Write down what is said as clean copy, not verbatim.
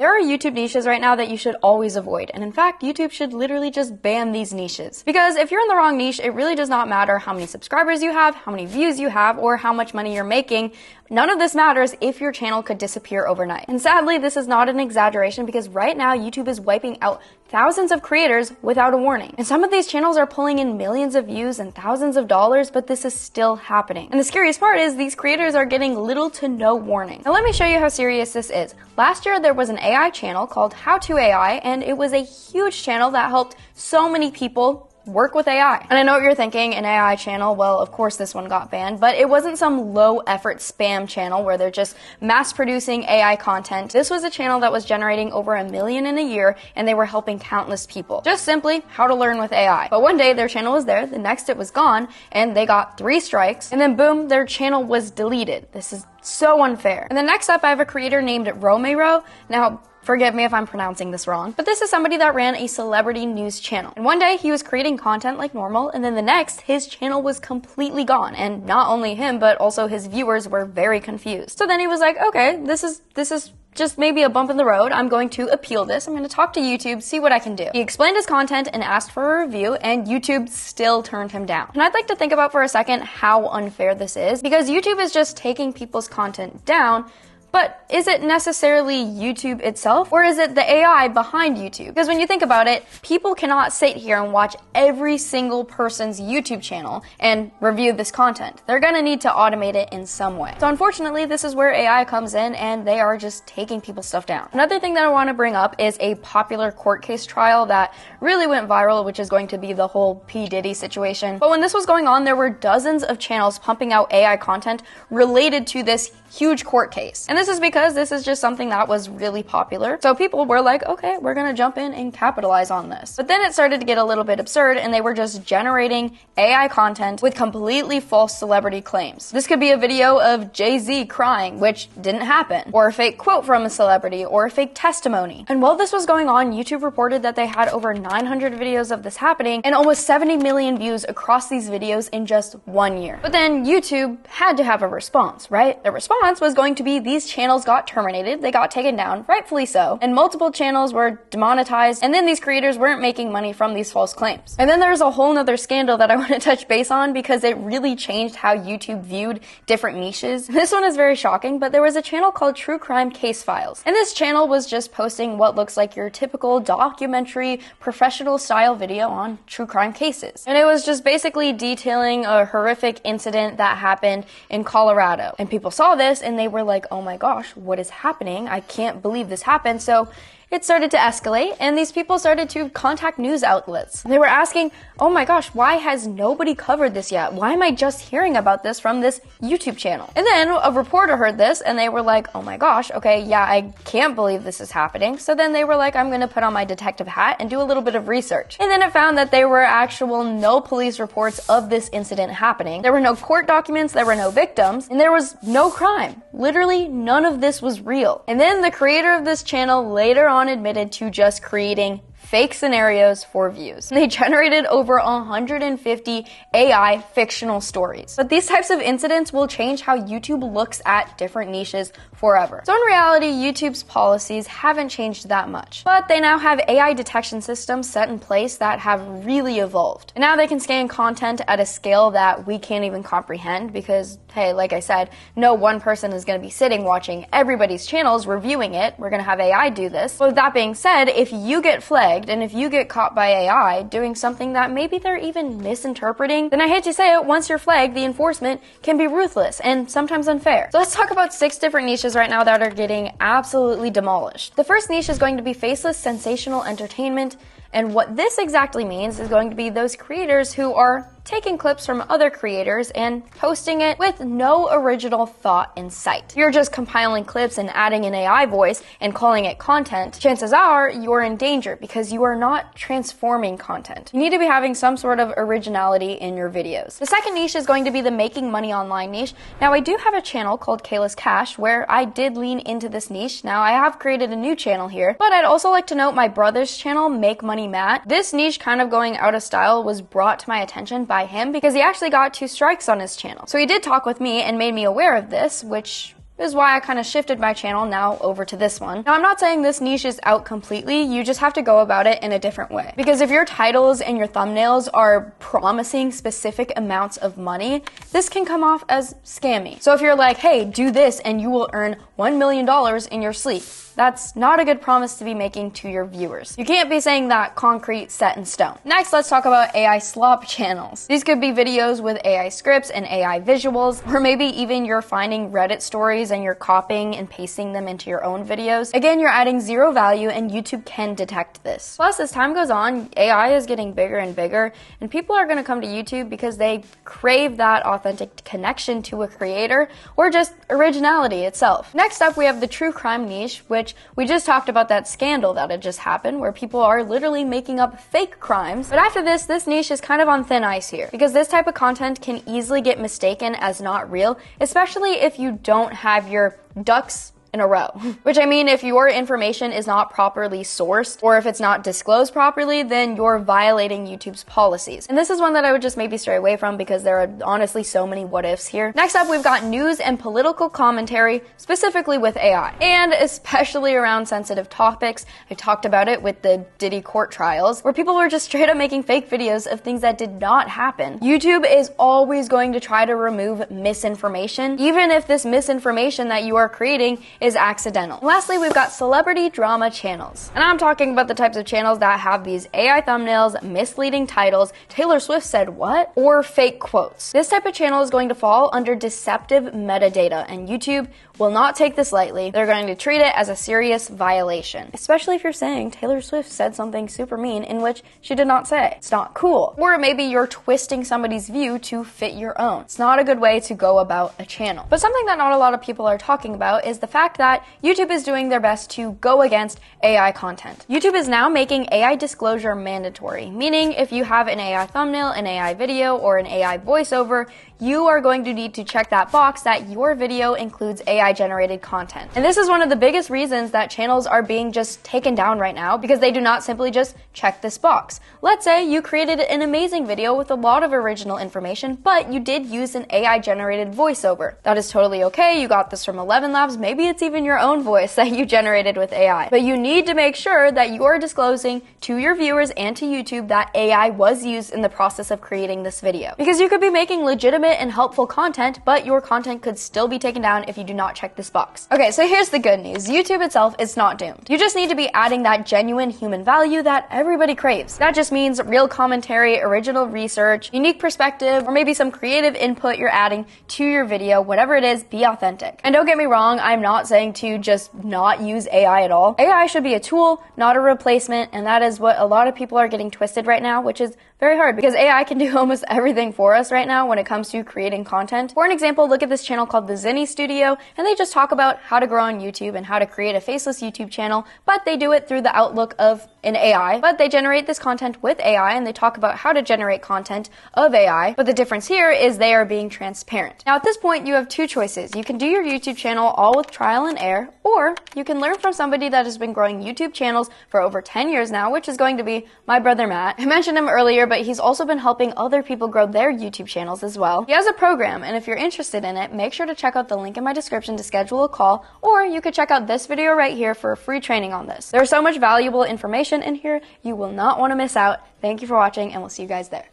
There are YouTube niches right now that you should always avoid, and in fact, YouTube should literally just ban these niches. Because if you're in the wrong niche, it really does not matter how many subscribers you have, how many views you have, or how much money you're making. None of this matters if your channel could disappear overnight. And sadly, this is not an exaggeration because right now, YouTube is wiping out thousands of creators without a warning. And some of these channels are pulling in millions of views and thousands of dollars, but this is still happening. And the scariest part is these creators are getting little to no warning. Now let me show you how serious this is. Last year, there was an AI channel called How to AI, and it was a huge channel that helped so many people work with AI. And I know what you're thinking, an AI channel, well, of course this one got banned, but it wasn't some low effort spam channel where they're just mass producing AI content. This was a channel that was generating over $1 million in a year, and they were helping countless people. Just simply how to learn with AI. But one day their channel was there, the next it was gone, and they got 3 strikes, and then boom, their channel was deleted. This is so unfair. And then next up, I have a creator named Romero. Now, forgive me if I'm pronouncing this wrong, but this is somebody that ran a celebrity news channel. And one day he was creating content like normal, and then the next, his channel was completely gone. And not only him, but also his viewers were very confused. So then he was like, okay, this is just maybe a bump in the road. I'm going to appeal this. I'm going to talk to YouTube, see what I can do. He explained his content and asked for a review, and YouTube still turned him down. And I'd like to think about for a second how unfair this is, because YouTube is just taking people's content down. But is it necessarily YouTube itself, or is it the AI behind YouTube? Because when you think about it, people cannot sit here and watch every single person's YouTube channel and review this content. They're gonna need to automate it in some way. So unfortunately, this is where AI comes in, and they are just taking people's stuff down. Another thing that I want to bring up is a popular court case trial that really went viral, which is going to be the whole P. Diddy situation. But when this was going on, there were dozens of channels pumping out AI content related to this huge court case. And this is because this is just something that was really popular. So people were like, okay, we're gonna jump in and capitalize on this. But then it started to get a little bit absurd, and they were just generating AI content with completely false celebrity claims. This could be a video of Jay-Z crying, which didn't happen, or a fake quote from a celebrity, or a fake testimony. And while this was going on, YouTube reported that they had over 900 videos of this happening and almost 70 million views across these videos in just 1 year. But then YouTube had to have a response, right? The response was going to be these channels got terminated, they got taken down, rightfully so, and multiple channels were demonetized, and then these creators weren't making money from these false claims. And then there's a whole nother scandal that I want to touch base on because it really changed how YouTube viewed different niches. This one is very shocking, but there was a channel called True Crime Case Files, and this channel was just posting what looks like your typical documentary, professional style video on true crime cases. And it was just basically detailing a horrific incident that happened in Colorado. And people saw this and they were like, oh my gosh, what is happening? I can't believe this happened. So it started to escalate, and these people started to contact news outlets. They were asking, oh my gosh, why has nobody covered this yet? Why am I just hearing about this from this YouTube channel? And then a reporter heard this, and they were like, oh my gosh, okay, yeah, I can't believe this is happening. So then they were like, I'm gonna put on my detective hat and do a little bit of research. And then it found that there were actual no police reports of this incident happening. There were no court documents, there were no victims, and there was no crime. Literally, none of this was real. And then the creator of this channel later on admitted to just creating fake scenarios for views. They generated over 150 AI fictional stories. But these types of incidents will change how YouTube looks at different niches forever. So in reality, YouTube's policies haven't changed that much. But they now have AI detection systems set in place that have really evolved. And now they can scan content at a scale that we can't even comprehend because, hey, like I said, no one person is going to be sitting watching everybody's channels reviewing it. We're going to have AI do this. But with that being said, if you get flagged and if you get caught by AI doing something that maybe they're even misinterpreting, then I hate to say it, once you're flagged, the enforcement can be ruthless and sometimes unfair. So let's talk about 6 different niches right now that are getting absolutely demolished. The first niche is going to be faceless sensational entertainment. And what this exactly means is going to be those creators who are taking clips from other creators and posting it with no original thought in sight. You're just compiling clips and adding an AI voice and calling it content. Chances are you're in danger because you are not transforming content. You need to be having some sort of originality in your videos. The second niche is going to be the making money online niche. Now, I do have a channel called Kayla's Cash where I did lean into this niche. Now, I have created a new channel here, but I'd also like to note my brother's channel, Make Money Matt. This niche kind of going out of style was brought to my attention by him because he actually got 2 strikes on his channel. So he did talk with me and made me aware of this, which is why I kind of shifted my channel now over to this one. Now, I'm not saying this niche is out completely, you just have to go about it in a different way. Because if your titles and your thumbnails are promising specific amounts of money, this can come off as scammy. So if you're like, hey, do this and you will earn $1 million in your sleep, that's not a good promise to be making to your viewers. You can't be saying that concrete, set in stone. Next, let's talk about AI slop channels. These could be videos with AI scripts and AI visuals, or maybe even you're finding Reddit stories and you're copying and pasting them into your own videos. Again, you're adding zero value and YouTube can detect this. Plus, as time goes on, AI is getting bigger and bigger, and people are gonna come to YouTube because they crave that authentic connection to a creator or just originality itself. Next up, we have the true crime niche, which we just talked about that scandal that had just happened where people are literally making up fake crimes. But after this niche is kind of on thin ice here because this type of content can easily get mistaken as not real, especially if you don't have your ducks in a row. Which I mean, if your information is not properly sourced or if it's not disclosed properly, then you're violating YouTube's policies. And this is one that I would just maybe stray away from because there are honestly so many what ifs here. Next up, we've got news and political commentary, specifically with AI, and especially around sensitive topics. I talked about it with the Diddy court trials, where people were just straight up making fake videos of things that did not happen. YouTube is always going to try to remove misinformation, even if this misinformation that you are creating is accidental. Lastly, we've got celebrity drama channels. And I'm talking about the types of channels that have these AI thumbnails, misleading titles, Taylor Swift said what, or fake quotes. This type of channel is going to fall under deceptive metadata, and YouTube will not take this lightly. They're going to treat it as a serious violation, especially if you're saying Taylor Swift said something super mean in which she did not say. It's not cool. Or maybe you're twisting somebody's view to fit your own. It's not a good way to go about a channel. But something that not a lot of people are talking about is the fact that YouTube is doing their best to go against AI content. YouTube is now making AI disclosure mandatory, meaning if you have an AI thumbnail, an AI video, or an AI voiceover, you are going to need to check that box that your video includes AI generated content. And this is one of the biggest reasons that channels are being just taken down right now, because they do not simply just check this box. Let's say you created an amazing video with a lot of original information, but you did use an AI generated voiceover. That is totally okay. You got this from 11 Labs. Maybe it's even your own voice that you generated with AI. But you need to make sure that you are disclosing to your viewers and to YouTube that AI was used in the process of creating this video. Because you could be making legitimate and helpful content, but your content could still be taken down if you do not check this box. Okay, so here's the good news. YouTube itself is not doomed. You just need to be adding that genuine human value that everybody craves. That just means real commentary, original research, unique perspective, or maybe some creative input you're adding to your video. Whatever it is, be authentic. And don't get me wrong, I'm not saying to just not use AI at all. AI should be a tool, not a replacement, and that is what a lot of people are getting twisted right now, which is very hard because AI can do almost everything for us right now when it comes to creating content. For an example, look at this channel called the Zinni Studio, and they just talk about how to grow on YouTube and how to create a faceless YouTube channel, but they do it through the outlook of an AI, but they generate this content with AI, and they talk about how to generate content of AI, but the difference here is they are being transparent. Now at this point, you have two choices. You can do your YouTube channel all with trial and error, or you can learn from somebody that has been growing YouTube channels for over 10 years now, which is going to be my brother Matt. I mentioned him earlier, but he's also been helping other people grow their YouTube channels as well. He has a program, and if you're interested in it, make sure to check out the link in my description to schedule a call, or you could check out this video right here for a free training on this. There's so much valuable information in here, you will not want to miss out. Thank you for watching, and we'll see you guys there.